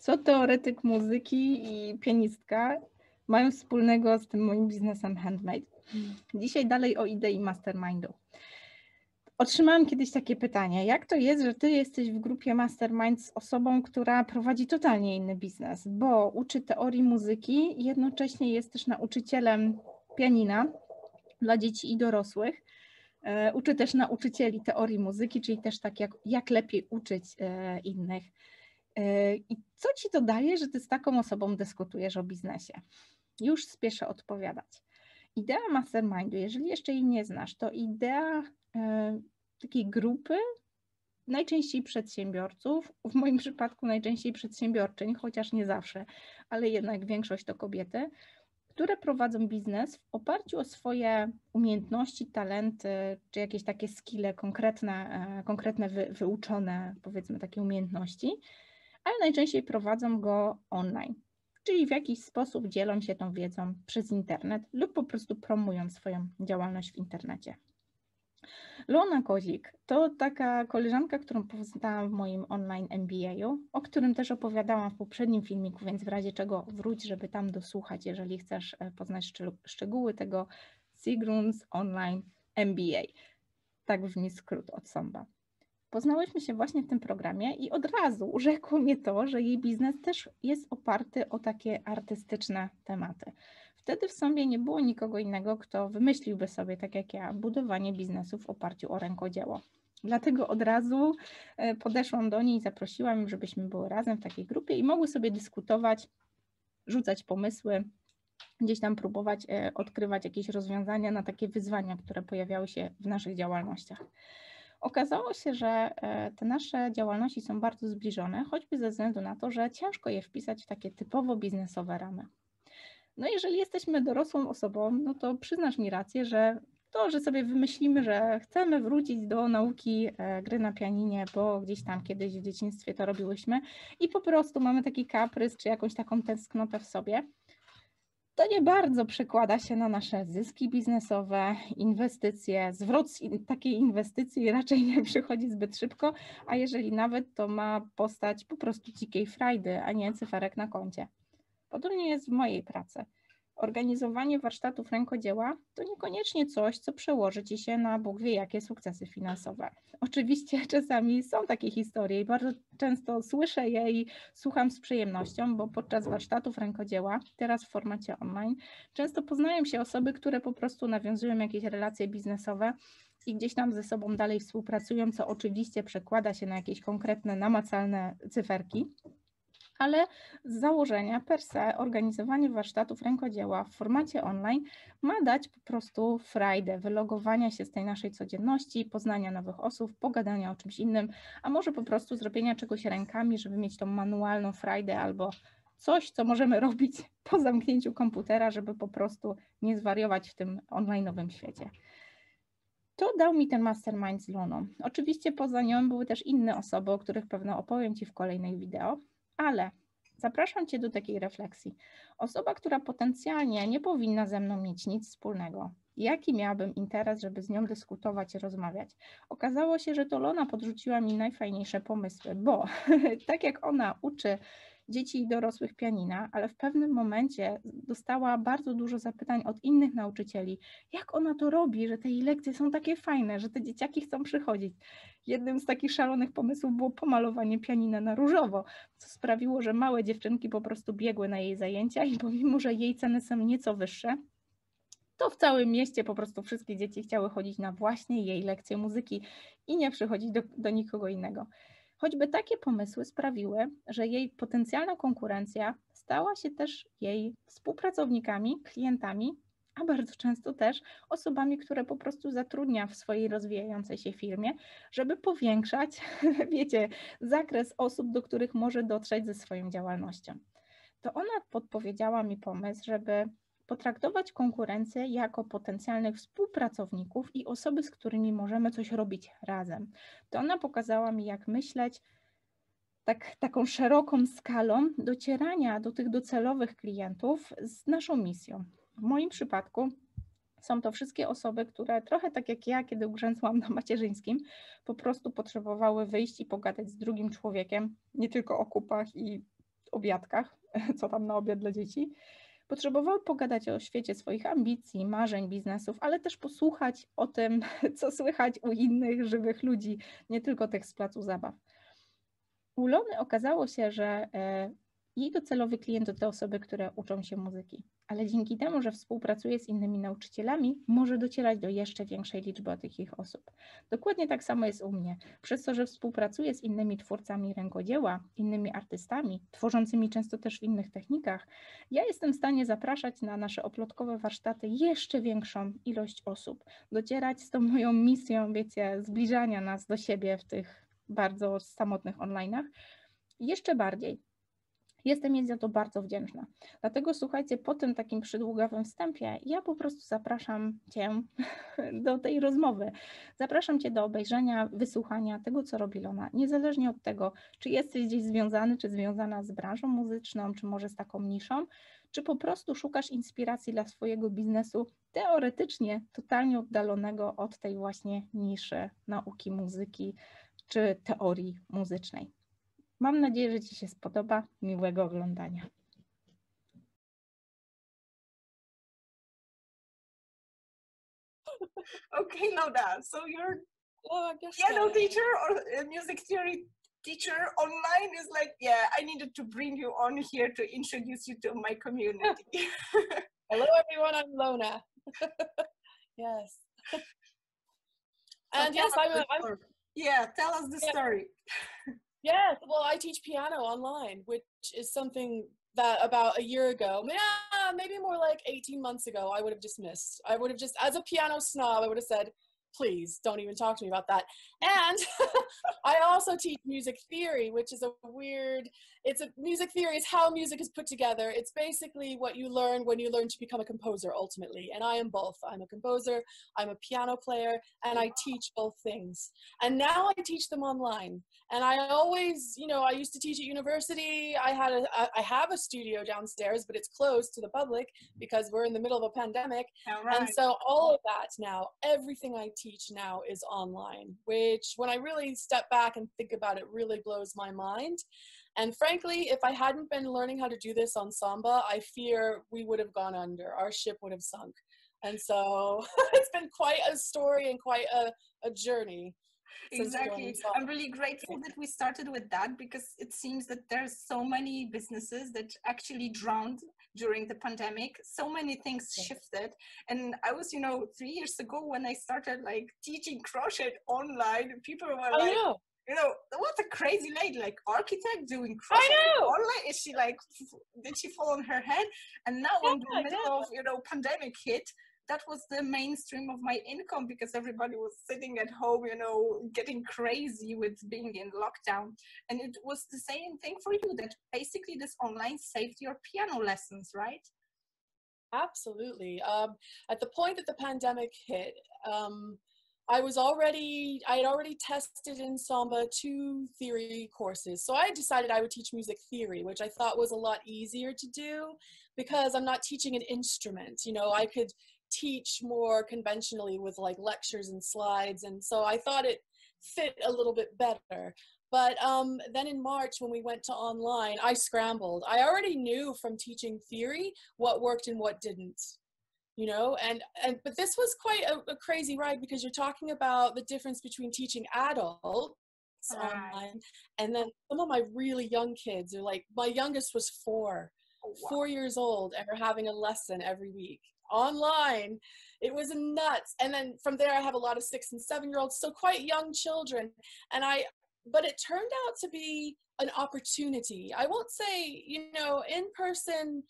Co teoretyk muzyki i pianistka mają wspólnego z tym moim biznesem handmade? Dzisiaj dalej o idei mastermindu. Otrzymałam kiedyś takie pytanie, jak to jest, że ty jesteś w grupie Mastermind z osobą, która prowadzi totalnie inny biznes, bo uczy teorii muzyki i jednocześnie jest też nauczycielem pianina dla dzieci i dorosłych. Uczy też nauczycieli teorii muzyki, czyli też tak jak lepiej uczyć innych. I co ci to daje, że ty z taką osobą dyskutujesz o biznesie? Już spieszę odpowiadać. Idea Mastermindu, jeżeli jeszcze jej nie znasz, to idea takiej grupy, najczęściej przedsiębiorców, w moim przypadku najczęściej przedsiębiorczyń, chociaż nie zawsze, ale jednak większość to kobiety, które prowadzą biznes w oparciu o swoje umiejętności, talenty, czy jakieś takie skille konkretne wyuczone, powiedzmy takie umiejętności, ale najczęściej prowadzą go online, czyli w jakiś sposób dzielą się tą wiedzą przez internet lub po prostu promują swoją działalność w internecie. Lona Kozik to taka koleżanka, którą poznałam w moim online MBA-u, o którym też opowiadałam w poprzednim filmiku, więc w razie czego wróć, żeby tam dosłuchać, jeżeli chcesz poznać szczegóły tego Sigrun's Online MBA. Tak brzmi skrót od sąba. Poznałyśmy się właśnie w tym programie i od razu urzekło mnie to, że jej biznes też jest oparty o takie artystyczne tematy. Wtedy w sąbie nie było nikogo innego, kto wymyśliłby sobie, tak jak ja, budowanie biznesu w oparciu o rękodzieło. Dlatego od razu podeszłam do niej i zaprosiłam ją, żebyśmy były razem w takiej grupie i mogły sobie dyskutować, rzucać pomysły, gdzieś tam próbować odkrywać jakieś rozwiązania na takie wyzwania, które pojawiały się w naszych działalnościach. Okazało się, że te nasze działalności są bardzo zbliżone, choćby ze względu na to, że ciężko je wpisać w takie typowo biznesowe ramy. No jeżeli jesteśmy dorosłą osobą, no to przyznasz mi rację, że to, że sobie wymyślimy, że chcemy wrócić do nauki gry na pianinie, bo gdzieś tam kiedyś w dzieciństwie to robiłyśmy i po prostu mamy taki kaprys czy jakąś taką tęsknotę w sobie, to nie bardzo przekłada się na nasze zyski biznesowe, inwestycje. Zwrot takiej inwestycji raczej nie przychodzi zbyt szybko, a jeżeli nawet, to ma postać po prostu dzikiej frajdy, a nie cyferek na koncie. Podobnie jest w mojej pracy. Organizowanie warsztatów rękodzieła to niekoniecznie coś, co przełoży ci się na Bóg wie jakie sukcesy finansowe. Oczywiście czasami są takie historie i bardzo często słyszę je i słucham z przyjemnością, bo podczas warsztatów rękodzieła, teraz w formacie online, często poznają się osoby, które po prostu nawiązują jakieś relacje biznesowe i gdzieś tam ze sobą dalej współpracują, co oczywiście przekłada się na jakieś konkretne, namacalne cyferki. Ale z założenia per se organizowanie warsztatów rękodzieła w formacie online ma dać po prostu frajdę, wylogowania się z tej naszej codzienności, poznania nowych osób, pogadania o czymś innym, a może po prostu zrobienia czegoś rękami, żeby mieć tą manualną frajdę albo coś, co możemy robić po zamknięciu komputera, żeby po prostu nie zwariować w tym online'owym świecie. To dał mi ten mastermind z Loną. Oczywiście poza nią były też inne osoby, o których pewno opowiem Ci w kolejnych wideo, ale zapraszam Cię do takiej refleksji. Osoba, która potencjalnie nie powinna ze mną mieć nic wspólnego. Jaki miałabym interes, żeby z nią dyskutować i rozmawiać? Okazało się, że to Lona podrzuciła mi najfajniejsze pomysły, bo tak jak ona uczy dzieci i dorosłych pianina, ale w pewnym momencie dostała bardzo dużo zapytań od innych nauczycieli, jak ona to robi, że te jej lekcje są takie fajne, że te dzieciaki chcą przychodzić. Jednym z takich szalonych pomysłów było pomalowanie pianina na różowo, co sprawiło, że małe dziewczynki po prostu biegły na jej zajęcia i pomimo, że jej ceny są nieco wyższe, to w całym mieście po prostu wszystkie dzieci chciały chodzić na właśnie jej lekcje muzyki i nie przychodzić do nikogo innego. Choćby takie pomysły sprawiły, że jej potencjalna konkurencja stała się też jej współpracownikami, klientami, a bardzo często też osobami, które po prostu zatrudnia w swojej rozwijającej się firmie, żeby powiększać, wiecie, zakres osób, do których może dotrzeć ze swoją działalnością. To ona podpowiedziała mi pomysł, żeby potraktować konkurencję jako potencjalnych współpracowników i osoby, z którymi możemy coś robić razem. To ona pokazała mi, jak myśleć taką szeroką skalą docierania do tych docelowych klientów z naszą misją. W moim przypadku są to wszystkie osoby, które trochę tak jak ja, kiedy ugrzęzłam na macierzyńskim, po prostu potrzebowały wyjść i pogadać z drugim człowiekiem, nie tylko o kupach i obiadkach, co tam na obiad dla dzieci, potrzebowały pogadać o świecie swoich ambicji, marzeń, biznesów, ale też posłuchać o tym, co słychać u innych żywych ludzi, nie tylko tych z placu zabaw. U Lony okazało się, że jej docelowy klient to te osoby, które uczą się muzyki, ale dzięki temu, że współpracuje z innymi nauczycielami, może docierać do jeszcze większej liczby takich osób. Dokładnie tak samo jest u mnie. Przez to, że współpracuję z innymi twórcami rękodzieła, innymi artystami, tworzącymi często też w innych technikach, ja jestem w stanie zapraszać na nasze oplotkowe warsztaty jeszcze większą ilość osób, docierać z tą moją misją, wiecie, zbliżania nas do siebie w tych bardzo samotnych online'ach jeszcze bardziej. Jestem jej za to bardzo wdzięczna. Dlatego słuchajcie, po tym takim przydługawym wstępie ja po prostu zapraszam Cię do tej rozmowy. Zapraszam Cię do obejrzenia, wysłuchania tego, co robi Lona, niezależnie od tego, czy jesteś gdzieś związany, czy związana z branżą muzyczną, czy może z taką niszą, czy po prostu szukasz inspiracji dla swojego biznesu teoretycznie totalnie oddalonego od tej właśnie niszy nauki muzyki, czy teorii muzycznej. Mam nadzieję, że Ci się spodoba. Miłego oglądania. Okay, Loda, so you're piano teacher or music theory teacher online is like, yeah, I needed to bring you on here to introduce you to my community. Hello everyone, I'm Lona. Yes. And yes, yeah, tell us the story. Yes, well, I teach piano online, which is something that about a year ago, maybe more like 18 months ago, I would have dismissed. I would have just, as a piano snob, I would have said, please don't even talk to me about that. And I also teach music theory, which is music theory is how music is put together. It's basically what you learn when you learn to become a composer ultimately. And I am both. I'm a composer, I'm a piano player, and I teach both things. And now I teach them online. And I always, I used to teach at university. I have a studio downstairs, but it's closed to the public because we're in the middle of a pandemic. Right. And so all of that now, everything I teach now is online, which when I really step back and think about it, really blows my mind. And frankly, if I hadn't been learning how to do this on Samba, I fear we would have gone under. Our ship would have sunk. And so it's been quite a story and quite a journey. Exactly. I'm really grateful that we started with that, because it seems that there's so many businesses that actually drowned during the pandemic. So many things shifted. And I was, 3 years ago when I started like teaching crochet online, people were like, what a crazy lady, like architect doing crochet online. Is she like, did she fall on her head? And now when the middle of, pandemic hit, that was the mainstream of my income, because everybody was sitting at home, getting crazy with being in lockdown. And it was the same thing for you, that basically this online saved your piano lessons, right? Absolutely. At the point that the pandemic hit, I had already tested in Samba 2 theory courses. So I decided I would teach music theory, which I thought was a lot easier to do because I'm not teaching an instrument. I could teach more conventionally with like lectures and slides. And so I thought it fit a little bit better. But then in March, when we went to online, I scrambled. I already knew from teaching theory what worked and what didn't. But this was quite a crazy ride, because you're talking about the difference between teaching adults online and then some of my really young kids are like, my youngest was 4 years old, and are having a lesson every week online. It was nuts. And then from there I have a lot of 6 and 7-year-olds, so quite young children. But it turned out to be an opportunity. I won't say, in-person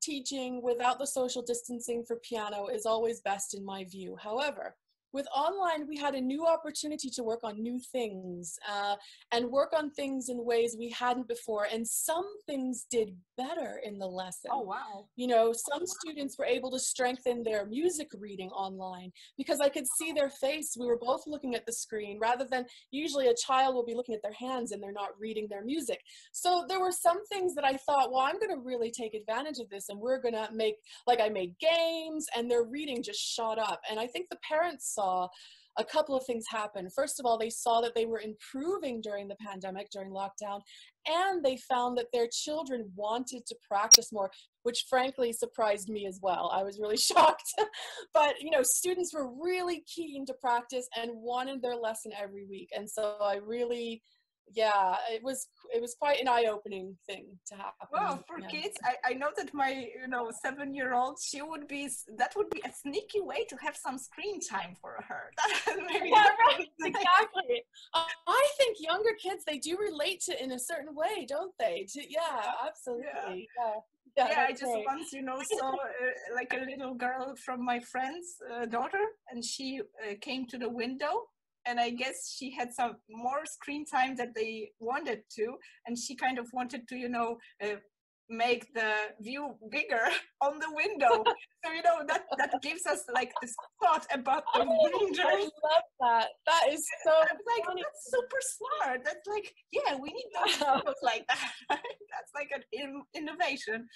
teaching without the social distancing for piano is always best in my view. However, with online, we had a new opportunity to work on new things and work on things in ways we hadn't before. And some things did better in the lesson. Oh, wow. Some students were able to strengthen their music reading online because I could see their face. We were both looking at the screen rather than usually a child will be looking at their hands and they're not reading their music. So there were some things that I thought, well, I'm going to really take advantage of this, and we're going to I made games, and their reading just shot up. And I think the parents saw a couple of things happened. First of all, they saw that they were improving during the pandemic, during lockdown, and they found that their children wanted to practice more, which frankly surprised me as well. I was really shocked. But, you know, students were really keen to practice and wanted their lesson every week. And so I really, yeah, it was quite an eye-opening thing to happen. Well, for kids, I know that my, you know, 7-year-old, that would be a sneaky way to have some screen time for her. Maybe right, exactly. I think younger kids, they do relate to it in a certain way, don't they? Absolutely. Yeah, I just once, you know, saw like a little girl from my friend's daughter, and she came to the window. And I guess she had some more screen time that they wanted to, and she kind of wanted to, you know, make the view bigger on the window. So, you know, that gives us like this thought about the danger. I love that. That is so like, funny. that's super smart. That's like, yeah, we need those videos like that. That's like an innovation.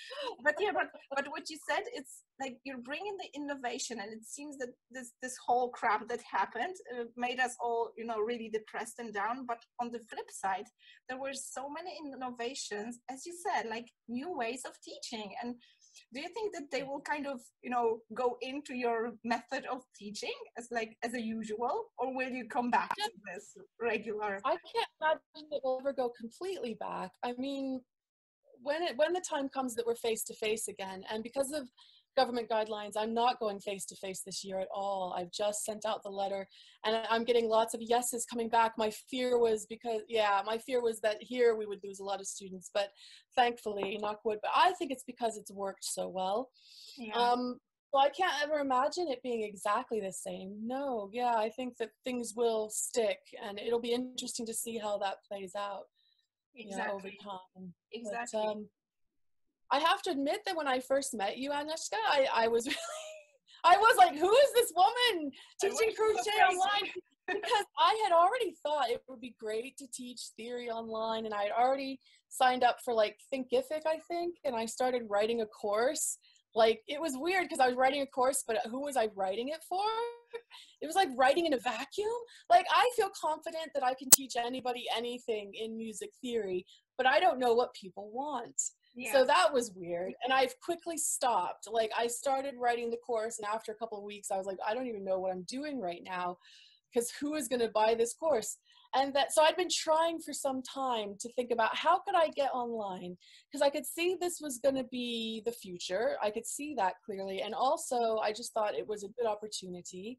But yeah, but what you said, it's like you're bringing the innovation, and it seems that this whole crap that happened made us all, you know, really depressed and down. But on the flip side, there were so many innovations, as you said, like new ways of teaching. And do you think that they will kind of, you know, go into your method of teaching as a usual, or will you come back to this regular? I can't imagine it will ever go completely back. I mean, when the time comes that we're face to face again, and because of government guidelines, I'm not going face to face this year at all. I've just sent out the letter, and I'm getting lots of yeses coming back. My fear was that here we would lose a lot of students, but thankfully, knock wood. But I think it's because it's worked so well. Yeah. So I can't ever imagine it being exactly the same. No, yeah, I think that things will stick, and it'll be interesting to see how that plays out. Exactly. Over time. Exactly. But, I have to admit that when I first met you, Agnieszka, I was really, I was like, who is this woman teaching crochet online? Because I had already thought it would be great to teach theory online, and I had already signed up for like Thinkific, I think, and I started writing a course. Like, it was weird because I was writing a course, but who was I writing it for? It was like writing in a vacuum. Like, I feel confident that I can teach anybody anything in music theory, but I don't know what people want. Yeah. So that was weird. And I've quickly stopped. Like, I started writing the course, and after a couple of weeks, I was like, I don't even know what I'm doing right now, because who is going to buy this course? And so I'd been trying for some time to think about how could I get online, because I could see this was going to be the future. I could see that clearly. And also I just thought it was a good opportunity.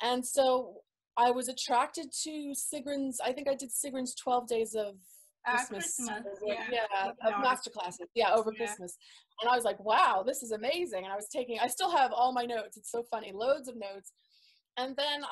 And so I was attracted to Sigrun's, I think I did Sigrun's 12 days of Christmas of masterclasses, over Christmas. And I was like, wow, this is amazing. And I still have all my notes. It's so funny, loads of notes. And then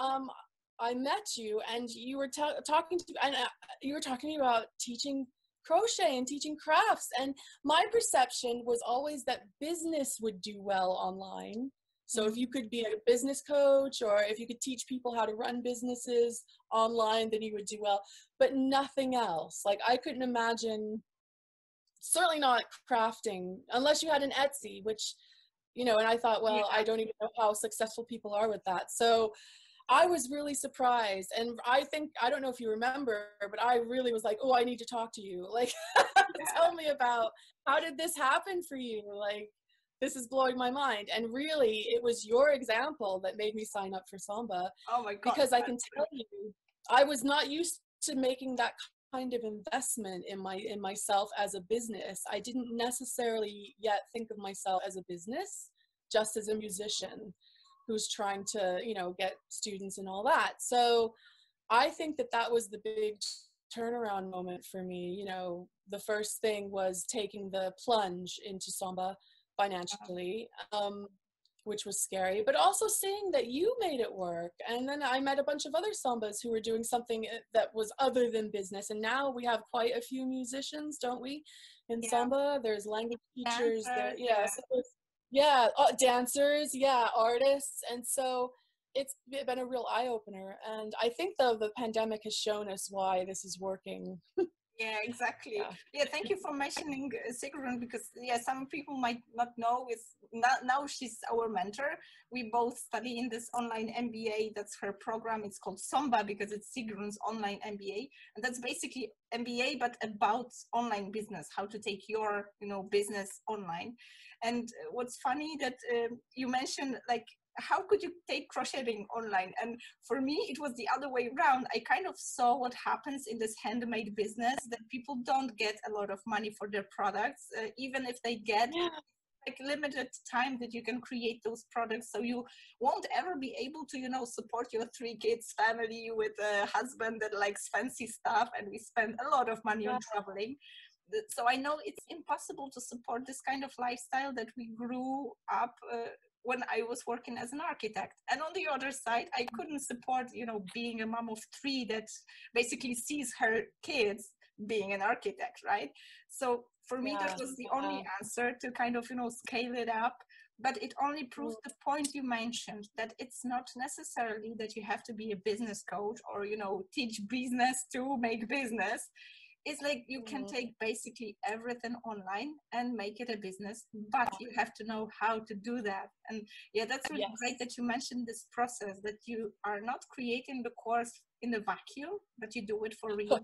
I met you, and you were talking to me about teaching crochet and teaching crafts. And my perception was always that business would do well online. So if you could be a business coach, or if you could teach people how to run businesses online, then you would do well, but nothing else. Like, I couldn't imagine, certainly not crafting, unless you had an Etsy, which, you know, and I thought, well, I don't even know how successful people are with that. So I was really surprised. And I don't know if you remember, but I really was like, oh, I need to talk to you. Like, tell me about, how did this happen for you? Like, this is blowing my mind. And really, it was your example that made me sign up for Samba. Oh my God. Because I can tell you, I was not used to making that kind of investment in myself as a business. I didn't necessarily yet think of myself as a business, just as a musician who's trying to, you know, get students and all that. So I think that was the big turnaround moment for me. You know, the first thing was taking the plunge into Samba financially, which was scary, but also seeing that you made it work. And then I met a bunch of other Sambas who were doing something that was other than business. And now we have quite a few musicians, don't we? In Samba, there's language teachers, dancers, artists. And so it's been a real eye-opener. And I think, though, the pandemic has shown us why this is working. Yeah, exactly. Yeah, thank you for mentioning Sigrun, because some people might not know is now she's our mentor. We both study in this online MBA. That's her program. It's called SOMBA because it's Sigrun's online MBA, and that's basically MBA but about online business, how to take your business online. And what's funny that you mentioned, like, how could you take crocheting online? And for me, it was the other way around. I kind of saw what happens in this handmade business, that people don't get a lot of money for their products, even if they get like limited time that you can create those products. So you won't ever be able to, support your 3 kids family with a husband that likes fancy stuff, and we spend a lot of money on traveling. So I know it's impossible to support this kind of lifestyle that we grew up when I was working as an architect. And on the other side, I couldn't support, being a mom of 3 that basically sees her kids being an architect, right? So for me, that was the only answer to kind of, scale it up. But it only proves the point you mentioned, that it's not necessarily that you have to be a business coach or, teach business to make business. It's like you can take basically everything online and make it a business, but you have to know how to do that. And that's really great that you mentioned this process, that you are not creating the course in a vacuum, but you do it for real.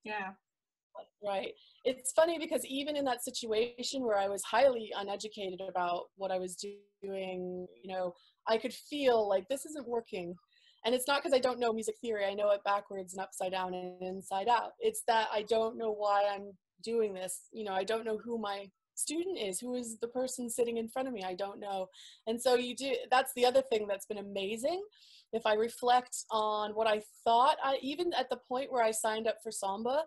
Yeah. Right. It's funny because even in that situation where I was highly uneducated about what I was doing, I could feel like this isn't working. And it's not because I don't know music theory. I know it backwards and upside down and inside out. It's that I don't know why I'm doing this. I don't know who my student is, who is the person sitting in front of me. I don't know. And so that's the other thing that's been amazing. If I reflect on what I thought, even at the point where I signed up for Samba,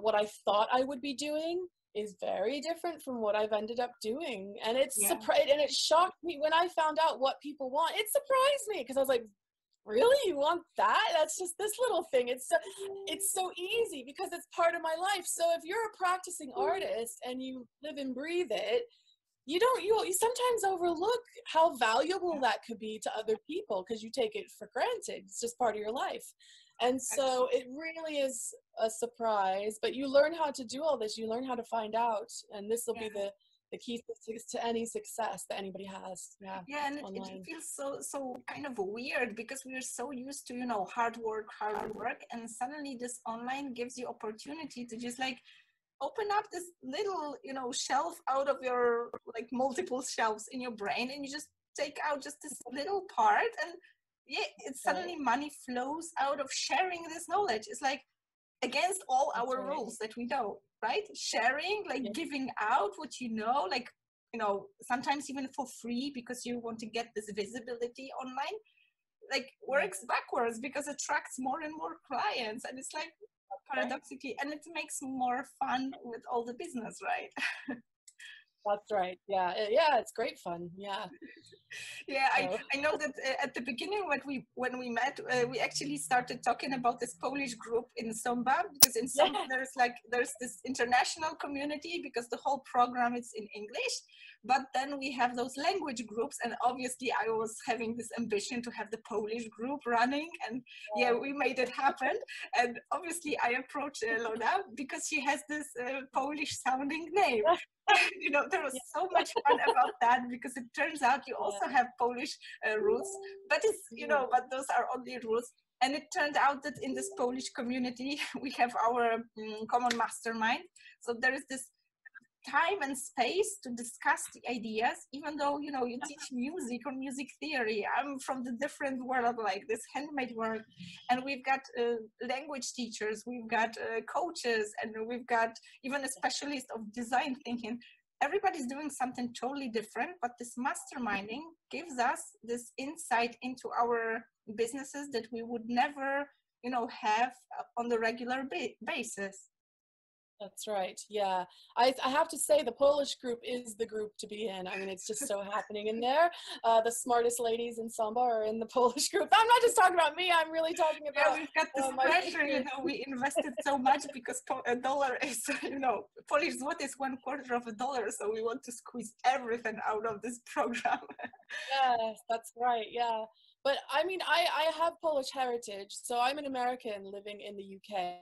what I thought I would be doing is very different from what I've ended up doing. And it's and it shocked me when I found out what people want. It surprised me because I was like, really? You want that? That's just this little thing. It's so easy because it's part of my life. So if you're a practicing artist and you live and breathe it, you sometimes overlook how valuable that could be to other people because you take it for granted. It's just part of your life. And so it really is a surprise, but you learn how to do all this. You learn how to find out, and this will be the key to any success that anybody has. And it feels so kind of weird because we're so used to hard work, and suddenly this online gives you opportunity to just like open up this little shelf out of your like multiple shelves in your brain, and you just take out just this little part, and it's suddenly money flows out of sharing this knowledge. It's like against all our rules that we know, right? Sharing, like giving out what like sometimes even for free because you want to get this visibility online, like works backwards because it attracts more and more clients, and it's like paradoxically, and it makes more fun with all the business, right? That's right. Yeah, it's great fun. I know that at the beginning when we met, we actually started talking about this Polish group in Samba, because in Samba there's this international community because the whole program is in English, but then we have those language groups, and obviously I was having this ambition to have the Polish group running, and we made it happen. And obviously I approached Lona because she has this Polish sounding name. There was so much fun about that because it turns out you also have Polish roots, but it's but those are only roots. And it turned out that in this Polish community we have our common mastermind, so there is this time and space to discuss the ideas, even though you teach music or music theory. I'm from the different world, like this handmade world, and we've got language teachers, we've got coaches, and we've got even a specialist of design thinking. Everybody's doing something totally different, but this masterminding gives us this insight into our businesses that we would never have on the regular basis. That's right. Yeah. I have to say the Polish group is the group to be in. I mean, it's just so happening in there. The smartest ladies in Samba are in the Polish group. I'm not just talking about me. I'm really talking about... we've got this pressure, we invested so much because a dollar is, Polish zloty is $0.25. So we want to squeeze everything out of this program. Yes, that's right. Yeah. But I mean, I have Polish heritage. So I'm an American living in the UK.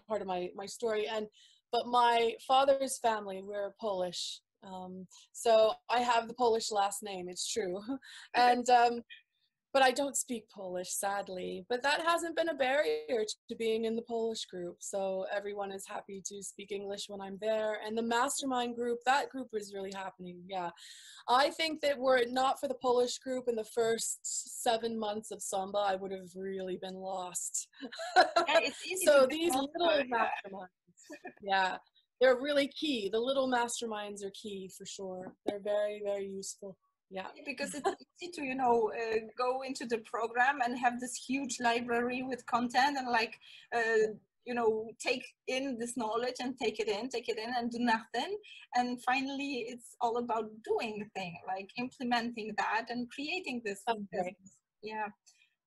part of my story. But my father's family, we're Polish. So I have the Polish last name, it's true. And but I don't speak Polish, sadly. But that hasn't been a barrier to being in the Polish group. So everyone is happy to speak English when I'm there. And the Mastermind group, that group is really happening, yeah. I think that were it not for the Polish group in the first 7 months of Samba, I would have really been lost. Yeah, it's easy so to these lost, little masterminds, yeah, they're really key. The little masterminds are key for sure. They're very, very useful. Yeah, because it's easy to, you know, go into the program and have this huge library with content and like, you know, take in this knowledge and take it in and do nothing. And finally, it's all about doing the thing, like implementing that and creating this. right. Yeah.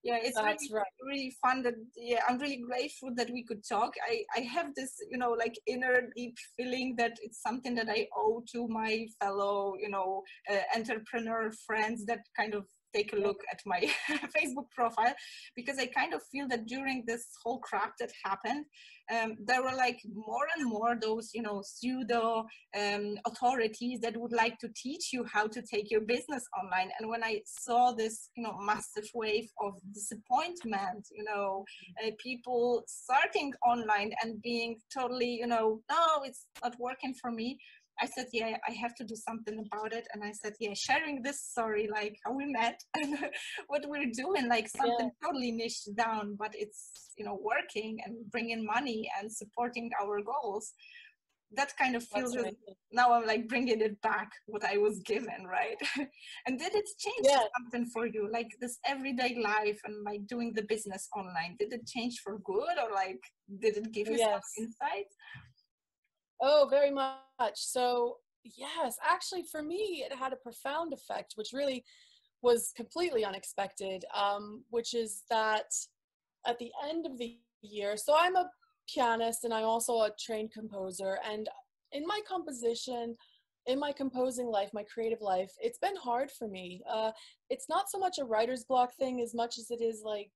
Yeah, it's That's really, right. really fun that, yeah, I'm really grateful that we could talk. I have this, you know, like inner deep feeling that it's something that I owe to my fellow, you know, entrepreneur friends that kind of take a look at my Facebook profile, because I kind of feel that during this whole crap that happened, there were like more and more those, you know, pseudo authorities that would like to teach you how to take your business online. And when I saw this, you know, massive wave of disappointment, you know, people starting online and being totally, you know, no, it's not working for me, I said, yeah, I have to do something about it. And I said, yeah, sharing this story, like how we met and what we're doing, like something totally niche down, but it's, you know, working and bringing money and supporting our goals. That kind of feels, right. Now I'm like bringing it back, what I was given, right? And did it change something for you? Like this everyday life and like doing the business online, did it change for good, or like, did it give you some insight? Oh, very much. So yes, actually for me, it had a profound effect, which really was completely unexpected, which is that at the end of the year, so I'm a pianist and I'm also a trained composer, and in my composition, in my composing life, my creative life, it's been hard for me. It's not so much a writer's block thing as much as it is like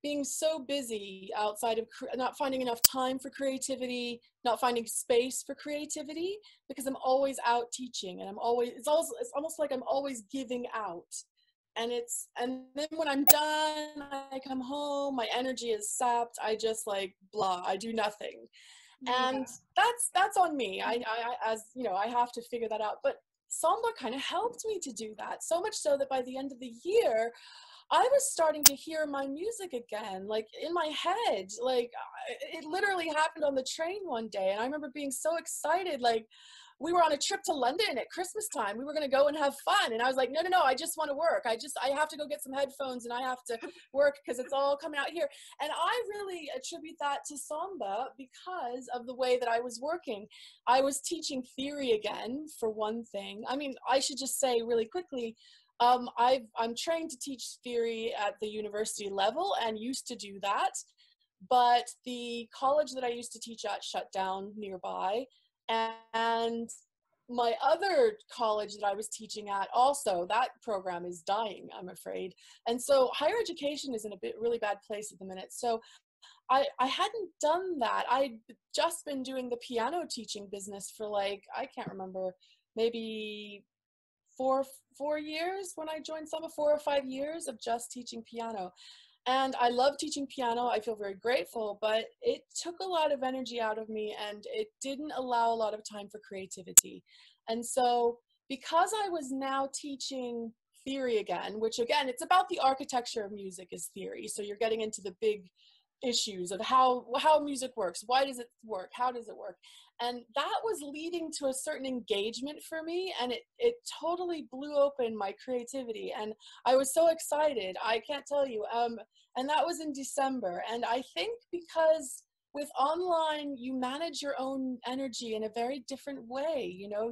being so busy outside of not finding enough time for creativity, not finding space for creativity, because I'm always out teaching and it's almost like I'm always giving out. And then when I'm done, I come home, my energy is sapped, I just like blah, I do nothing. And that's on me. I as you know, I have to figure that out. But Samba kind of helped me to do that, so much so that by the end of the year, I was starting to hear my music again, like in my head. Like it literally happened on the train one day, and I remember being so excited. Like we were on a trip to London at Christmas time. We were going to go and have fun, and I was like, no, I just want to work. I have to go get some headphones, and I have to work because it's all coming out here. And I really attribute that to Samba because of the way that I was working. I was teaching theory again, for one thing. I mean, I should just say really quickly, I'm trained to teach theory at the university level and used to do that, but the college that I used to teach at shut down nearby, and my other college that I was teaching at also, that program is dying, I'm afraid. And so higher education is in a really bad place at the minute. So I hadn't done that. I'd just been doing the piano teaching business for like, I can't remember, maybe four years when I joined Samba, 4 or 5 years of just teaching piano. And I love teaching piano. I feel very grateful, but it took a lot of energy out of me and it didn't allow a lot of time for creativity. And so because I was now teaching theory again, which again, it's about the architecture of music is theory. So you're getting into the big issues of how music works. Why does it work? How does it work? And that was leading to a certain engagement for me, and it totally blew open my creativity, and I was so excited, I can't tell you. And that was in December, and I think because with online you manage your own energy in a very different way, you know.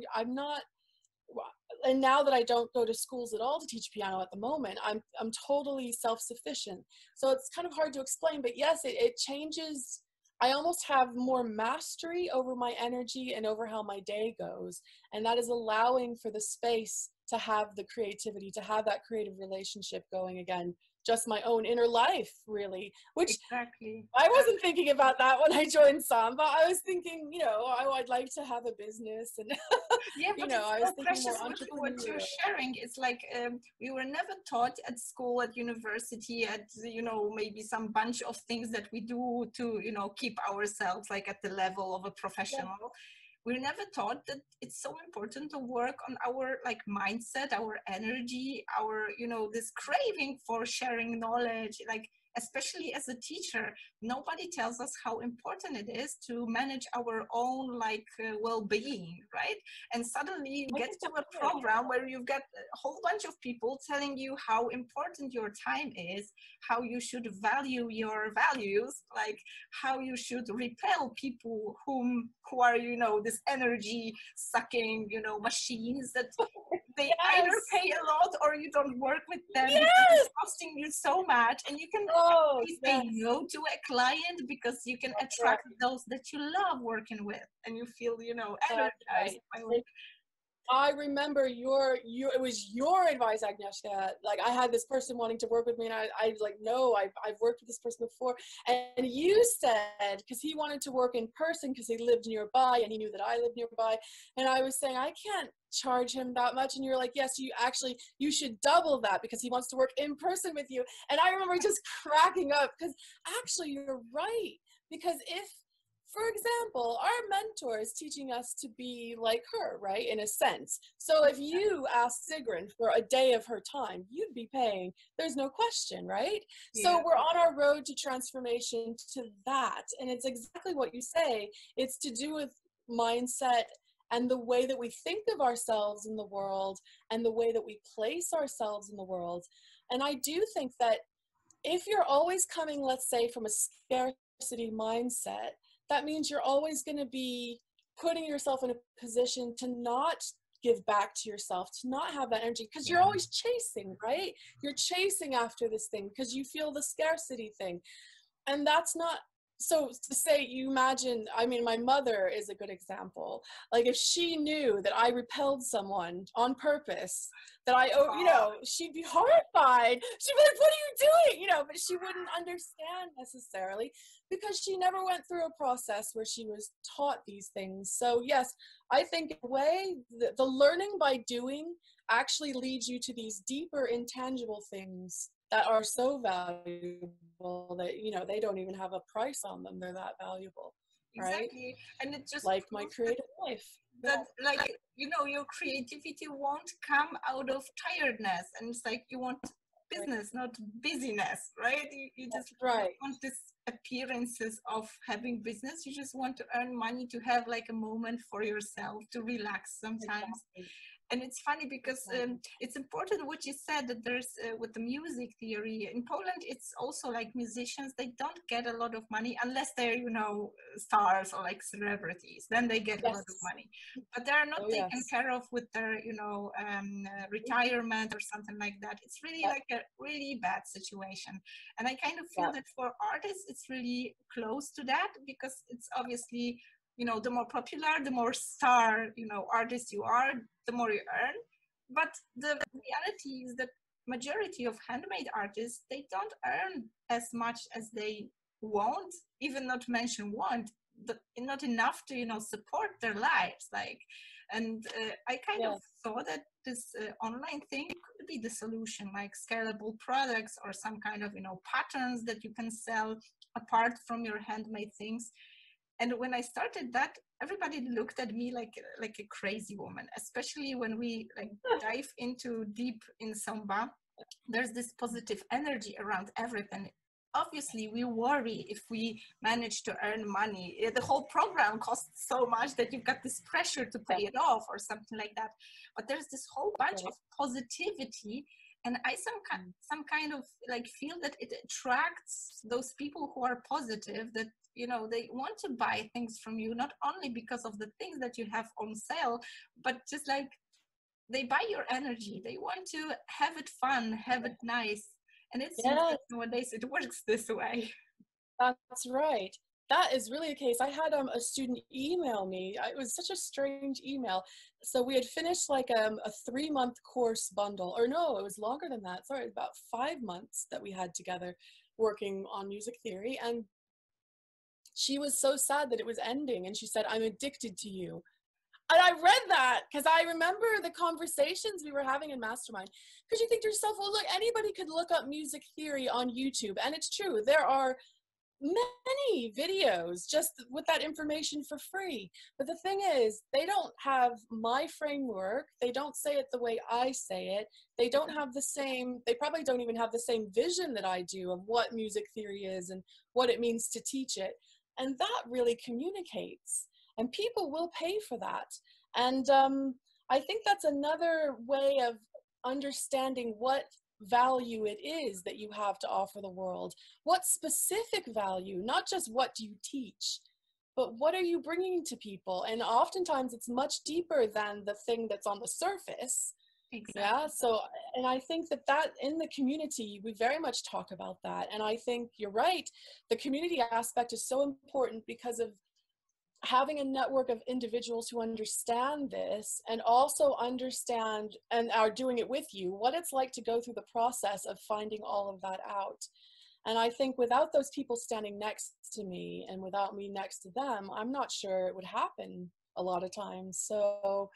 And now that I don't go to schools at all to teach piano at the moment, I'm totally self-sufficient. So it's kind of hard to explain, but yes, it changes. I almost have more mastery over my energy and over how my day goes. And that is allowing for the space to have the creativity, to have that creative relationship going again just my own inner life, really, which exactly. I wasn't thinking about that when I joined Samba. I was thinking, you know, I'd like to have a business, and yeah, but you know, I was thinking more entrepreneurial. what you're sharing is like we were never taught at school, at university, at, you know, maybe some bunch of things that we do to, you know, keep ourselves like at the level of a professional. Yeah. We're never taught that it's so important to work on our like mindset, our energy, our, you know, this craving for sharing knowledge, like especially as a teacher, nobody tells us how important it is to manage our own like well-being, right? And suddenly you get to a program where you've got a whole bunch of people telling you how important your time is, how you should value your values, like how you should repel people who are, you know, this energy sucking, you know, machines that they either pay a lot or you don't work with them because it's costing you so much, and you can say no to a client because you can attract those that you love working with and you feel, you know, energized by work. I remember it was your advice, Agnieszka. Like, I had this person wanting to work with me, and I was like, no, I've worked with this person before. And you said, because he wanted to work in person because he lived nearby and he knew that I lived nearby. And I was saying, I can't charge him that much. And you're like, yes, you should double that because he wants to work in person with you. And I remember just cracking up because actually you're right. Because if, for example, our mentor is teaching us to be like her, right, in a sense. So if you ask Sigrun for a day of her time, you'd be paying, there's no question, right? Yeah. So we're on our road to transformation to that. And it's exactly what you say. It's to do with mindset and the way that we think of ourselves in the world and the way that we place ourselves in the world. And I do think that if you're always coming, let's say, from a scarcity mindset, that means you're always going to be putting yourself in a position to not give back to yourself, to not have that energy, because you're always chasing, right? You're chasing after this thing because you feel the scarcity thing. And that's not, so to say, you imagine, I mean, my mother is a good example. Like, if she knew that I repelled someone on purpose, that you know, she'd be horrified. She'd be like, what are you doing? You know, but she wouldn't understand necessarily because she never went through a process where she was taught these things. So yes, I think in a way, the learning by doing actually leads you to these deeper intangible things that are so valuable that, you know, they don't even have a price on them. They're that valuable, right? Exactly. And it just like my creative life. That, like, you know, your creativity won't come out of tiredness. And it's like, you want business, not busyness, right? You just want this appearances of having business. You just want to earn money, to have like a moment for yourself, to relax sometimes. Exactly. And it's funny because it's important what you said, that there's with the music theory in Poland, it's also like musicians, they don't get a lot of money unless they're, you know, stars or like celebrities, then they get a lot of money, but they're not taken care of with their, you know, retirement or something like that. It's really like a really bad situation. And I kind of feel that for artists, it's really close to that, because it's obviously, you know, the more popular, the more star, you know, artist you are, the more you earn. But the reality is that majority of handmade artists, they don't earn as much as they want, even not mention want, but not enough to, you know, support their lives. Like, and I kind of thought that this online thing could be the solution, like scalable products or some kind of, you know, patterns that you can sell apart from your handmade things. And when I started that, everybody looked at me like a crazy woman, especially when we like dive into deep in Samba. There's this positive energy around everything. Obviously, we worry if we manage to earn money. The whole program costs so much that you've got this pressure to pay it off or something like that. But there's this whole bunch of positivity. And I some kind of like feel that it attracts those people who are positive, that, you know, they want to buy things from you, not only because of the things that you have on sale, but just like they buy your energy. They want to have it fun, have it nice. And it seems like nowadays it works this way. That's right. that is really a case. I had a student email me. It was such a strange email. So we had finished like a 3-month course bundle, or no, it was longer than that. Sorry, about 5 months that we had together working on music theory. And she was so sad that it was ending. And she said, "I'm addicted to you." And I read that because I remember the conversations we were having in Mastermind. Because you think to yourself, well, look, anybody could look up music theory on YouTube. And it's true. There are many videos just with that information for free. But the thing is, they don't have my framework. They don't say it the way I say it. They don't have the same, they probably don't even have the same vision that I do of what music theory is and what it means to teach it. And that really communicates. And people will pay for that. And I think that's another way of understanding what value it is that you have to offer the world. What specific value, not just what do you teach, but what are you bringing to people? And oftentimes it's much deeper than the thing that's on the surface. Exactly. Yeah. So, and I think that in the community, we very much talk about that. And I think you're right. The community aspect is so important because of having a network of individuals who understand this and also understand and are doing it with you, what it's like to go through the process of finding all of that out. And I think without those people standing next to me and without me next to them, I'm not sure it would happen a lot of times. So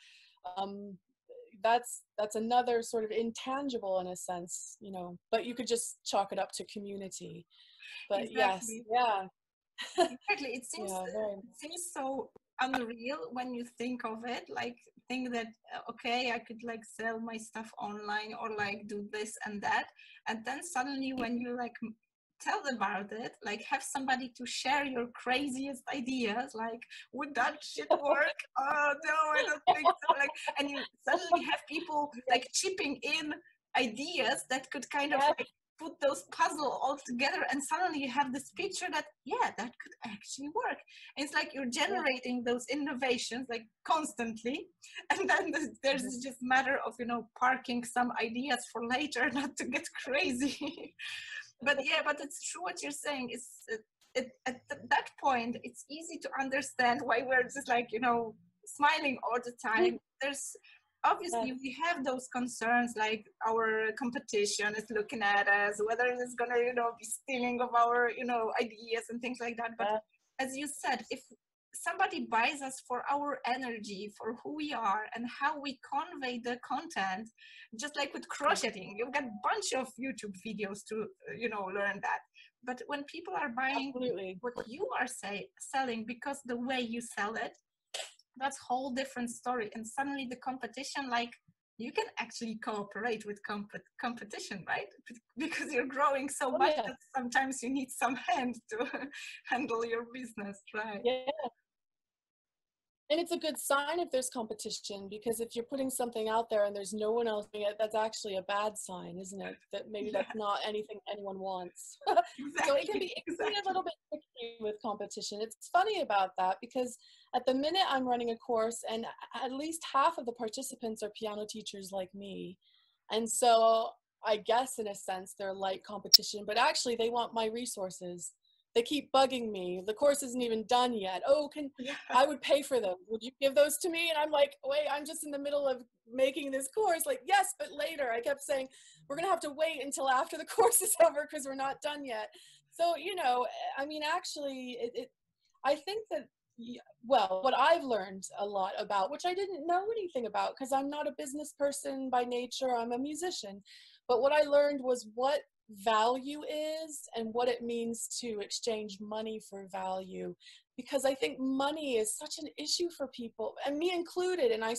that's another sort of intangible in a sense, you know, but you could just chalk it up to community. But Exactly. yes, yeah. Exactly. It seems Yeah, it seems so unreal when you think of it. Like think that okay, I could like sell my stuff online or like do this and that, and then suddenly when you like tell about it, like have somebody to share your craziest ideas, like would that shit work? Oh no, I don't think so. Like, and you suddenly have people like chipping in ideas that could kind of like put those puzzle all together, and suddenly you have this picture that yeah, that could actually work. And it's like you're generating those innovations like constantly, and then there's just matter of, you know, parking some ideas for later, not to get crazy. But yeah, but it's true what you're saying. It's at that point it's easy to understand why we're just like, you know, smiling all the time. There's obviously we have those concerns, like our competition is looking at us, whether it's gonna, you know, be stealing of our, you know, ideas and things like that. But as you said, if somebody buys us for our energy, for who we are and how we convey the content, just like with crocheting, you've got a bunch of YouTube videos to, you know, learn that. But when people are buying what you are selling because the way you sell it, that's a whole different story. And suddenly the competition, like you can actually cooperate with competition, right? Because you're growing so much that sometimes you need some hand to handle your business, right? Yeah. And it's a good sign if there's competition, because if you're putting something out there and there's no one else doing it, that's actually a bad sign, isn't it? That maybe that's not anything anyone wants. Exactly. So it can be a little bit tricky with competition. It's funny about that because at the minute I'm running a course and at least half of the participants are piano teachers like me. And so I guess in a sense they're like competition, but actually they want my resources. They keep bugging me. The course isn't even done yet. Oh, I would pay for them. Would you give those to me? And I'm like, wait, I'm just in the middle of making this course. Like, yes, but later. I kept saying, we're going to have to wait until after the course is over because we're not done yet. So, you know, I mean, actually, I think that, well, what I've learned a lot about, which I didn't know anything about because I'm not a business person by nature, I'm a musician. But what I learned was what value is and what it means to exchange money for value, because I think money is such an issue for people, and me included, and I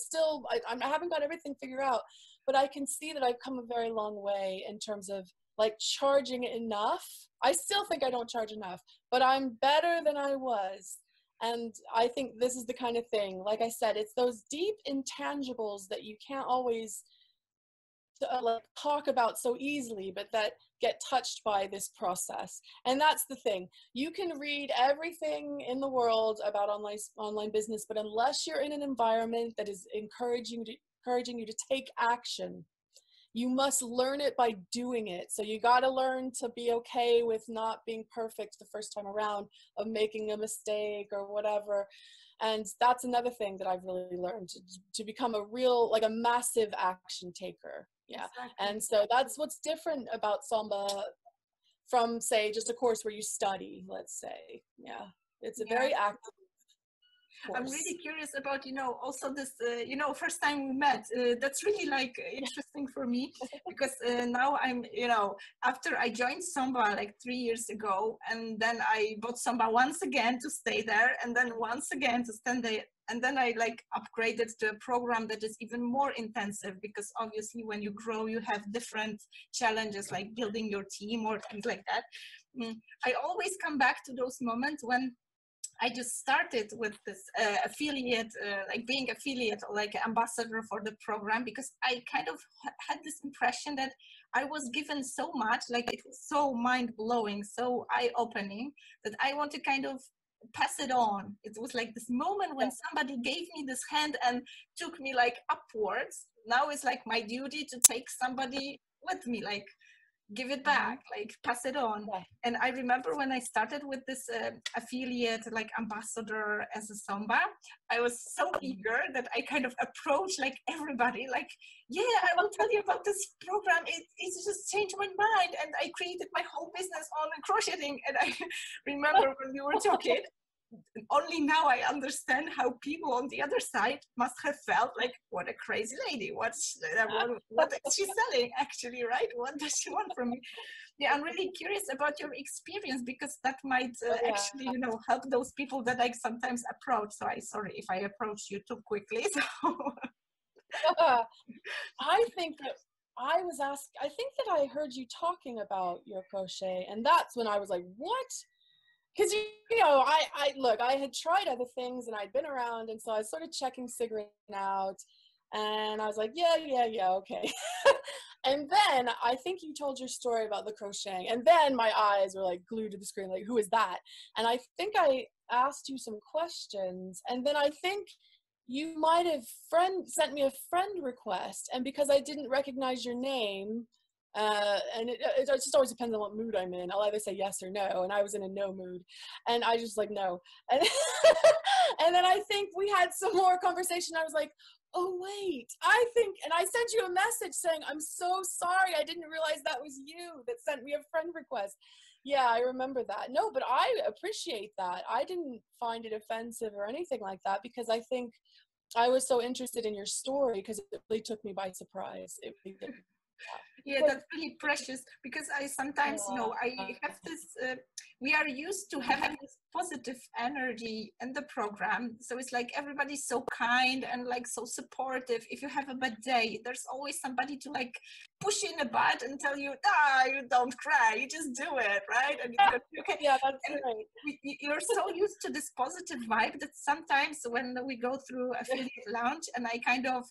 haven't got everything figured out, but I can see that I've come a very long way in terms of like charging enough. I still think I don't charge enough, but I'm better than I was. And I think this is the kind of thing, like I said, it's those deep intangibles that you can't always like talk about so easily, but that get touched by this process. And that's the thing. You can read everything in the world about online business, but unless you're in an environment that is encouraging you to take action, you must learn it by doing it. So you got to learn to be okay with not being perfect the first time around, of making a mistake or whatever. And that's another thing that I've really learned, to become a real, like a massive action taker. Yeah. Exactly. And so that's what's different about Samba from, say, just a course where you study, let's say. Yeah. It's a very active course. I'm really curious about, also this, first time we met, that's really like interesting for me, because now I'm, after I joined Samba like 3 years ago, and then I bought Samba once again to stay there, and then once again to stand there. And then I like upgraded to a program that is even more intensive, because obviously when you grow, you have different challenges like building your team or things like that. I always come back to those moments when I just started with this affiliate, like being affiliate or like ambassador for the program, because I kind of had this impression that I was given so much, like it was so mind-blowing, so eye-opening, that I want to kind of pass it on. It was like this moment when somebody gave me this hand and took me like upwards. Now it's like my duty to take somebody with me, like give it back, like pass it on. And I remember when I started with this affiliate, like ambassador as a Samba, I was so eager that I kind of approached like everybody, like, yeah, I will tell you about this program. It's just changed my mind. And I created my whole business on crocheting. And I remember when we were talking, only now I understand how people on the other side must have felt like, what a crazy lady. What is she selling actually, right? What does she want from me? Yeah, I'm really curious about your experience, because that might actually, help those people that I sometimes approach. So sorry if I approached you too quickly. So. I think that I think that I heard you talking about your crochet, and that's when I was like, what? Because, I had tried other things and I'd been around, and so I was sort of figuring out, and I was like, yeah, okay. And then I think you told your story about the crocheting, and then my eyes were like glued to the screen, like, who is that? And I think I asked you some questions, and then I think you might have sent me a friend request, and because I didn't recognize your name, and it just always depends on what mood I'm in. I'll either say yes or no, and I was in a no mood, and I just like no, and and then I think we had some more conversation. I was like, oh wait, and I sent you a message saying, I'm so sorry, I didn't realize that was you that sent me a friend request. Yeah, I remember that. No, but I appreciate that. I didn't find it offensive or anything like that, because I think I was so interested in your story, because it really took me by surprise. It really did. Yeah, that's really precious, because I sometimes, I have this, we are used to having this positive energy in the program. So it's like everybody's so kind and like so supportive. If you have a bad day, there's always somebody to like push you in the butt and tell you, you don't cry, you just do it, right? And okay. Yeah, that's right. You're so used to this positive vibe that sometimes when we go through affiliate lounge and I kind of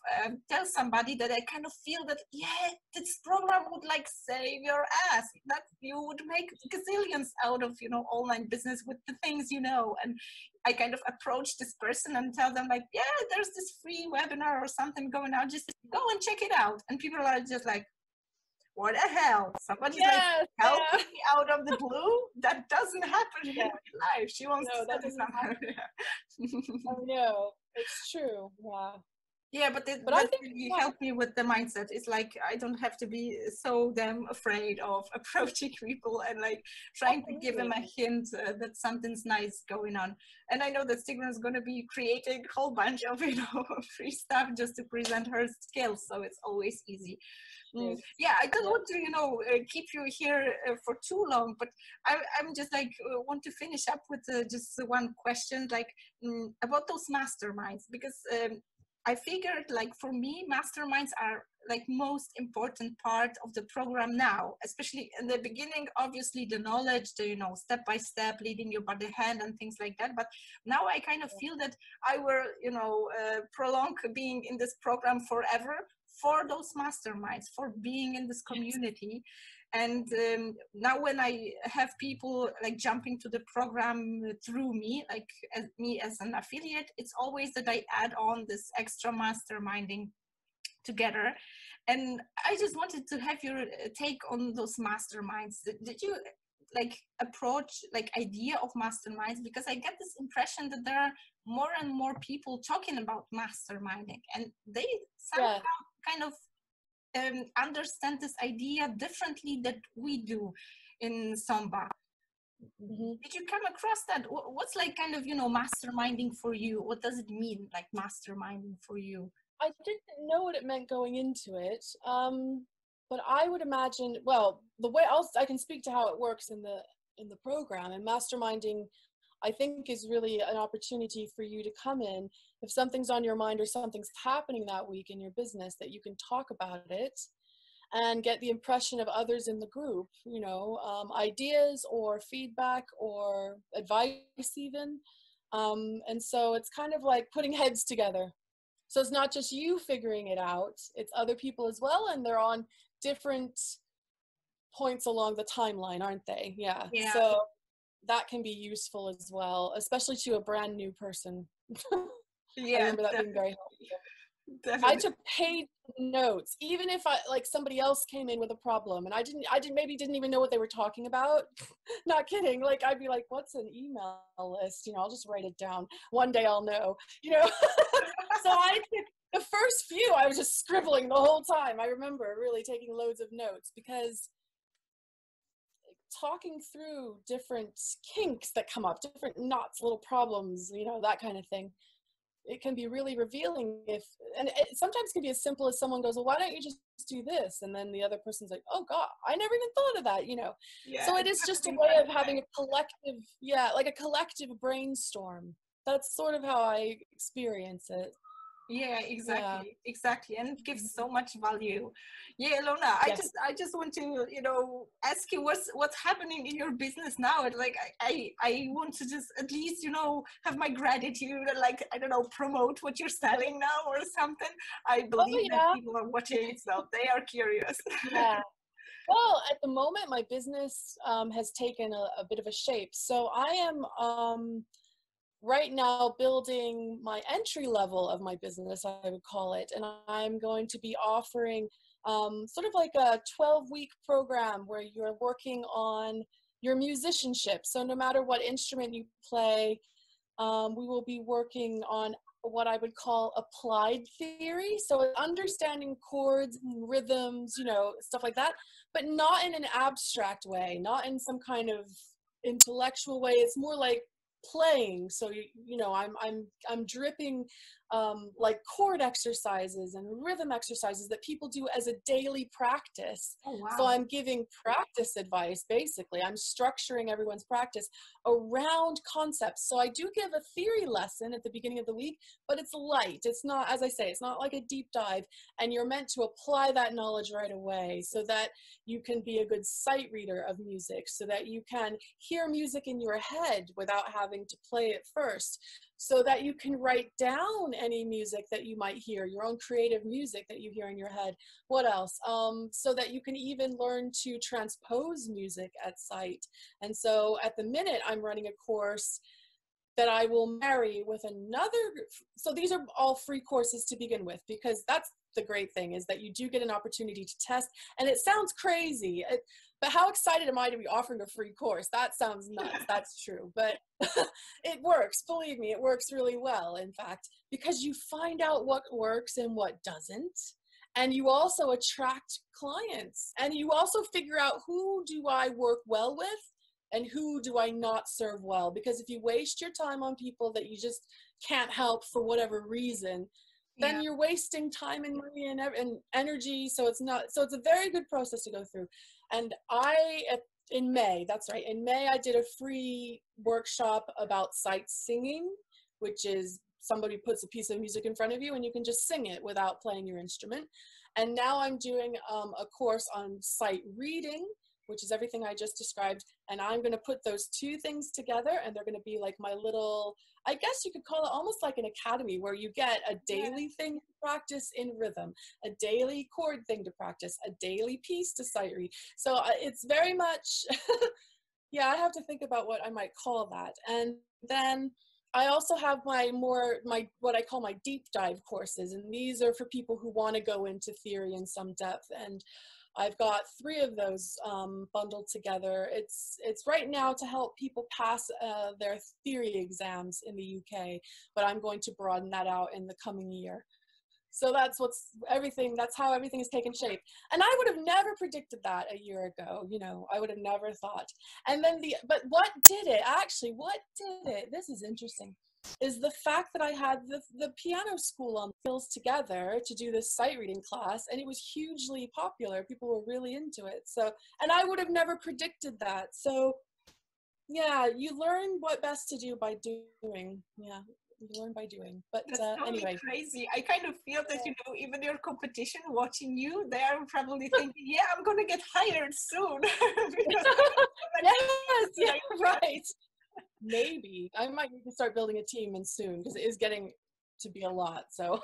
tell somebody that I kind of feel that, yeah, this program would like save your ass, that you would make gazillions out of, online business with the things, and I kind of approach this person and tell them like, yeah, there's this free webinar or something going on, just go and check it out. And people are just like, what the hell? Somebody's like helping me out of the blue? That doesn't happen in real life. She wants to that doesn't happen. I know, it's true. Yeah, but that really helped me with the mindset. It's like I don't have to be so damn afraid of approaching people and like trying to give them a hint that something's nice going on. And I know that Stigran is going to be creating a whole bunch of free stuff just to present her skills, so it's always easy. Yeah, I don't want to keep you here for too long, but I'm just like want to finish up with just one question, like about those masterminds, because I figured like for me, masterminds are like most important part of the program now, especially in the beginning, obviously the knowledge, the, step by step leading you by the hand and things like that. But now I kind of feel that I will, prolong being in this program forever for those masterminds, for being in this community. And now when I have people like jumping to the program through me, like me as an affiliate, it's always that I add on this extra masterminding together. And I just wanted to have your take on those masterminds. Did you like approach like idea of masterminds? Because I get this impression that there are more and more people talking about masterminding, and they somehow kind of understand this idea differently that we do in Samba. Did you come across that? What's like kind of, you know, masterminding for you? What does it mean, like masterminding for you? I didn't know what it meant going into it, but I would imagine, well, the way I can speak to how it works in the program. And masterminding, I think, is really an opportunity for you to come in if something's on your mind or something's happening that week in your business, that you can talk about it and get the impression of others in the group, you know, ideas or feedback or advice even. And so it's kind of like putting heads together. So it's not just you figuring it out, it's other people as well, and they're on different points along the timeline, aren't they? Yeah. So that can be useful as well, especially to a brand new person. I remember that being very helpful. Definitely. I took paid notes, even if somebody else came in with a problem and I didn't even know what they were talking about. Not kidding. Like, I'd be like, what's an email list? You know, I'll just write it down. One day I'll know, you know. So I took the first few, I was just scribbling the whole time. I remember really taking loads of notes, because talking through different kinks that come up, different knots, little problems, you know, that kind of thing, it can be really revealing. And it sometimes can be as simple as someone goes, well, why don't you just do this? And then the other person's like, oh God, I never even thought of that, you know. So it is just a way of having a collective, like a collective brainstorm. That's sort of how I experience it. Yeah, exactly, and it gives so much value. Yeah, Ilona, I just want to, you know, ask you what's happening in your business now. And like I want to just at least, you know, have my gratitude and, like, I don't know, promote what you're selling now or something. I believe that people are watching, so they are curious. Yeah. Well, at the moment, my business has taken a bit of a shape. So I am right now building my entry level of my business, I would call it, and I'm going to be offering sort of like a 12-week program where you're working on your musicianship. So no matter what instrument you play, we will be working on what I would call applied theory. So understanding chords and rhythms, you know, stuff like that, but not in an abstract way, not in some kind of intellectual way. It's more like playing. So you know, I'm dripping like chord exercises and rhythm exercises that people do as a daily practice. Oh, wow. So I'm giving practice advice. Basically, I'm structuring everyone's practice around concepts. So I do give a theory lesson at the beginning of the week, but it's light. It's not, as I say, it's not like a deep dive, and you're meant to apply that knowledge right away so that you can be a good sight reader of music, so that you can hear music in your head without having to play it first, so that you can write down any music that you might hear, your own creative music that you hear in your head. What else? So that you can even learn to transpose music at sight. And so at the minute, I'm running a course that I will marry with another. So these are all free courses to begin with, because that's the great thing, is that you do get an opportunity to test. And it sounds crazy, but how excited am I to be offering a free course? That sounds nuts. That's true. But it works. Believe me, it works really well, in fact, because you find out what works and what doesn't. And you also attract clients. And you also figure out, who do I work well with and who do I not serve well? Because if you waste your time on people that you just can't help for whatever reason, then you're wasting time and money and energy. So it's a very good process to go through. And in May, that's right, in May, I did a free workshop about sight singing, which is somebody puts a piece of music in front of you and you can just sing it without playing your instrument. And now I'm doing a course on sight reading, which is everything I just described. And I'm going to put those two things together, and they're going to be like my little, I guess you could call it almost like an academy, where you get a daily thing to practice in rhythm, a daily chord thing to practice, a daily piece to sight read. So it's very much, I have to think about what I might call that. And then I also have my what I call my deep dive courses, and these are for people who want to go into theory in some depth. And I've got 3 of those bundled together. It's right now to help people pass their theory exams in the UK, but I'm going to broaden that out in the coming year. So that's how everything has taken shape. And I would have never predicted that a year ago, you know, I would have never thought. And then but what did it, this is interesting, is the fact that I had the piano school on skills together to do this sight reading class, and it was hugely popular. People were really into it. So, and I would have never predicted that. So yeah, you learn what best to do by doing. Yeah. You learn by doing. But that's totally anyway, crazy. I kind of feel that, you know, even your competition watching you, they are probably thinking, yeah, I'm gonna get hired soon. Yes, yeah, right. Maybe I might need to start building a team and soon, because it is getting to be a lot. So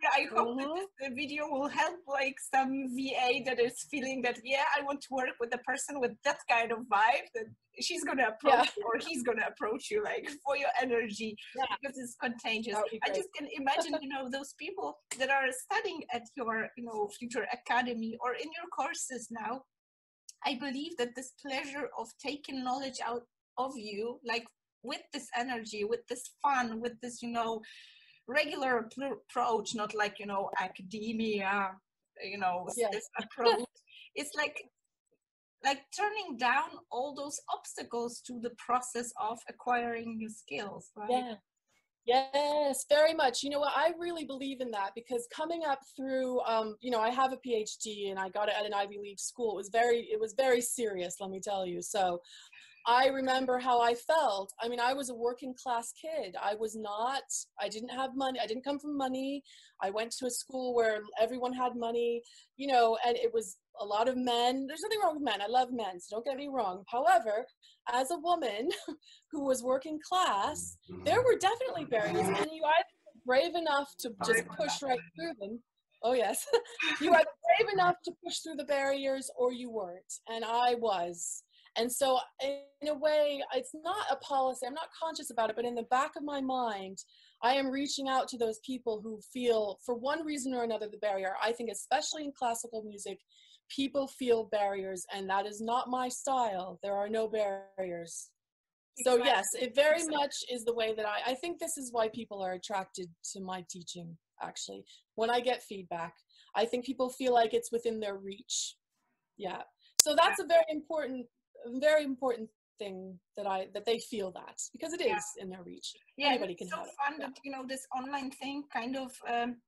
yeah, I hope that the video will help like some VA that is feeling that, yeah, I want to work with a person with that kind of vibe, that she's gonna approach you, or he's gonna approach you, like, for your energy, because it's contagious. I just can imagine, you know, those people that are studying at your, you know, future academy or in your courses now. I believe that this pleasure of taking knowledge out of you, like with this energy, with this fun, with this, you know, regular approach, not like, you know, academia, you know, this approach. It's like turning down all those obstacles to the process of acquiring new skills, right? Yeah. Yes, very much. You know what, I really believe in that, because coming up through, you know, I have a PhD and I got it at an Ivy League school. It was very serious, let me tell you. So I remember how I felt. I mean, I was a working class kid. I didn't have money. I didn't come from money. I went to a school where everyone had money, you know, and it was a lot of men. There's nothing wrong with men. I love men, so don't get me wrong. However, as a woman who was working class, there were definitely barriers, and you either were brave enough to just push right through them. Oh yes, you were brave enough to push through the barriers, or you weren't, and I was. And so in a way, it's not a policy, I'm not conscious about it, but in the back of my mind, I am reaching out to those people who feel, for one reason or another, the barrier. I think especially in classical music, people feel barriers, and that is not my style. There are no barriers. So yes, it very much is the way that I think this is why people are attracted to my teaching, actually. When I get feedback, I think people feel like it's within their reach. Yeah. So that's a very important thing, that they feel that, because it is in their reach. Yeah, anybody can so have fun that, you know, this online thing kind of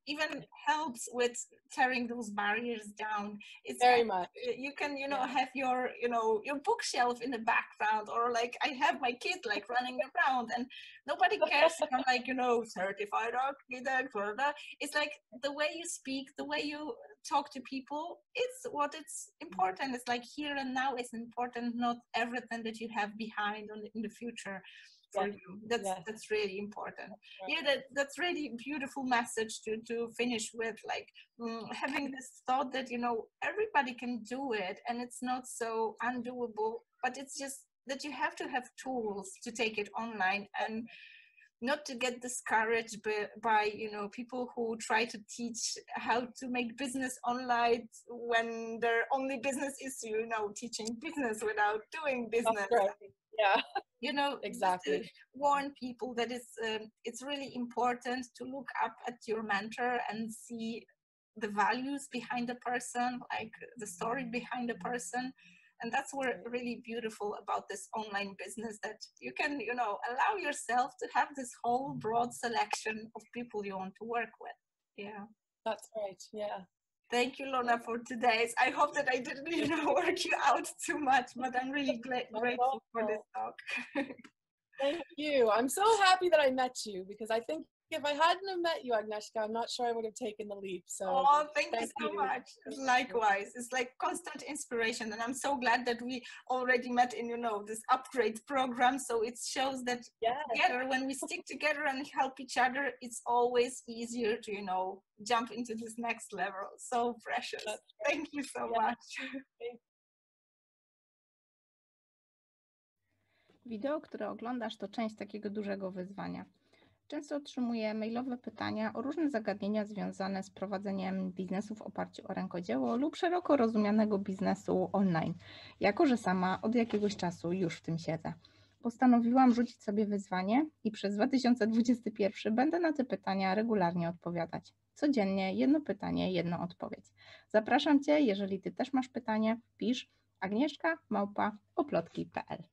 even helps with tearing those barriers down. It's very much. You can, you know, have your, you know, your bookshelf in the background, or like I have my kid like running around, and nobody cares if I'm like, you know, certified architect, blah, blah. It's like the way you speak, the way you talk to people, it's important. It's like here and now is important, not everything that you have behind in the future for you. That's really important. Yeah, that's really beautiful message to finish with, like having this thought that, you know, everybody can do it, and it's not so undoable, but it's just that you have to have tools to take it online, and not to get discouraged by, you know, people who try to teach how to make business online when their only business is, you know, teaching business without doing business. Right. Yeah. You know, exactly. Warn people that it's really important to look up at your mentor and see the values behind the person, like the story behind the person. And that's what really beautiful about this online business, that you can, you know, allow yourself to have this whole broad selection of people you want to work with. Yeah. That's right. Yeah. Thank you, Lorna, for today's. I hope that I didn't, you know, work you out too much, but I'm really grateful for this talk. Thank you. I'm so happy that I met you, because I think if I hadn't have met you, Agnieszka, I'm not sure I would have taken the leap. So thank you so much. Likewise, it's like constant inspiration, and I'm so glad that we already met in, you know, this upgrade program. So it shows that together, when we stick together and help each other, it's always easier to, you know, jump into this next level. So precious. Thank you so much. Wideo, które oglądasz, to część takiego dużego wyzwania. Często otrzymuję mailowe pytania o różne zagadnienia związane z prowadzeniem biznesu w oparciu o rękodzieło lub szeroko rozumianego biznesu online. Jako że sama od jakiegoś czasu już w tym siedzę, postanowiłam rzucić sobie wyzwanie i przez 2021 będę na te pytania regularnie odpowiadać. Codziennie jedno pytanie, jedna odpowiedź. Zapraszam Cię, jeżeli Ty też masz pytanie, pisz agnieszka@oplotki.pl.